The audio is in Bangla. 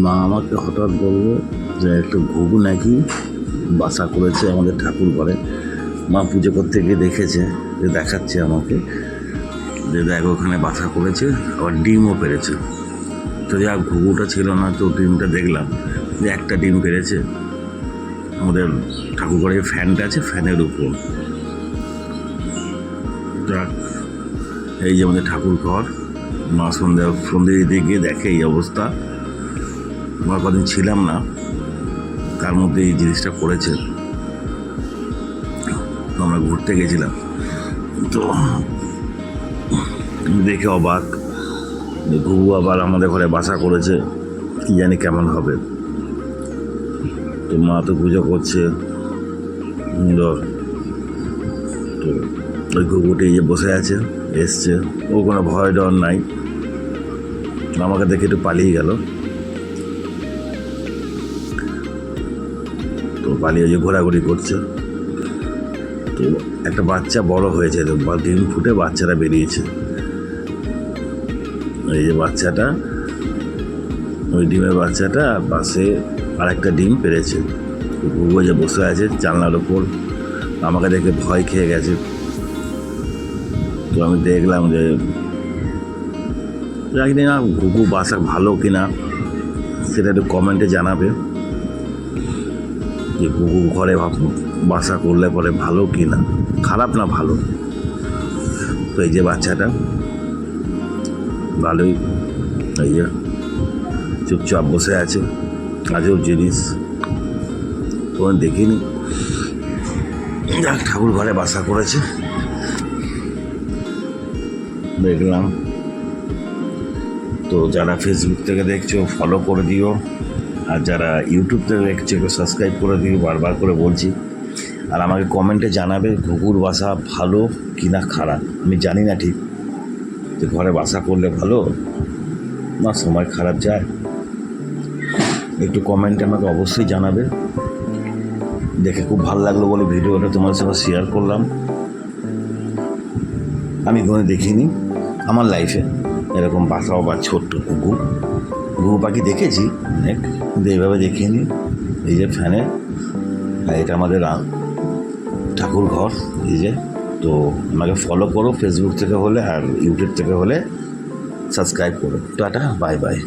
মা আমাকে হঠাৎ বললো যে একটা ঘুঘু নাকি বাসা করেছে আমাদের ঠাকুর ঘরে। মা পুজো করতে গিয়ে দেখেছে, যে দেখাচ্ছে আমাকে যে দেখো ওখানে বাসা করেছে, আবার ডিমও পেরেছে। তো যা ঘুঘুটা ছিল না, তো ডিমটা দেখলাম যে একটা ডিম পেরেছে আমাদের ঠাকুর ঘরে ফ্যানটা আছে, ফ্যানের উপর। যাক, এই যে আমাদের ঠাকুর ঘর। মা সন্ধে দিতে গিয়ে দেখে এই অবস্থা। আমার কদিন ছিলাম না, তার মধ্যে এই জিনিসটা করেছে। আমরা ঘুরতে গেছিলাম, তো দেখে অবাক যে ঘুঘু আবার আমাদের ঘরে বাসা করেছে, কি জানি কেমন হবে। তো মা তো পুজো করছে সুন্দর, তো ওই ঘুঘুটি যে বসে আছে, এসছে, ও কোনো ভয় ডর নাই। আমাকে দেখে একটু পালিয়ে গেল, তো পালিয়ে যে ঘোরাঘুরি করছে। তো একটা বাচ্চা বড় হয়েছে, ডিম ফুটে বাচ্চাটা বেরিয়েছে। এই যে বাচ্চাটা, ওই ডিমের বাচ্চাটা, আর পাশে আর একটা ডিম পেরেছে। ঘুঘু যে বসে আছে জানলার ওপর, আমাকে দেখে ভয় খেয়ে গেছে। তো আমি দেখলাম যে জানি না ঘুঘু বাসা ভালো কিনা, সেটা একটু কমেন্টে জানাবে যে ঘুঘু ঘরে বাসা করলে পরে ভালো কিনা, খারাপ না ভালো। তো এই যে বাচ্চাটা ভালোই, এই যে চুপচাপ বসে আছে। আজও জিনিস কোনো দেখিনি, যাক ঠাকুর ঘরে বাসা করেছে দেখলাম। তো যারা ফেসবুক থেকে দেখছো ফলো করে দিও, আর যারা ইউটিউব থেকে দেখছো একটু সাবস্ক্রাইব করে দিও, বারবার করে বলছি। আর আমাকে কমেন্টে জানাবে ঘুঘুর বাসা ভালো কি না খারাপ। আমি জানি না ঠিক যে ঘরে বাসা করলে ভালো না সময় খারাপ যায়, একটু কমেন্টে আমাকে অবশ্যই জানাবে। দেখে খুব ভালো লাগলো বলে ভিডিওটা তোমাদের সাথে শেয়ার করলাম। আমি কোনো দেখিনি আমার লাইফে এরকম বাসা বা ছোট্ট ঘুঘু পাখি দেখেছি অনেক, কিন্তু এইভাবে দেখিনি। এই যে ফ্যানে, আর এটা আমাদের ঠাকুর ঘর। এই যে, তো আমাকে ফলো করো ফেসবুক থেকে হলে, আর ইউটিউব থেকে হলে সাবস্ক্রাইব করো। Tata, bye bye.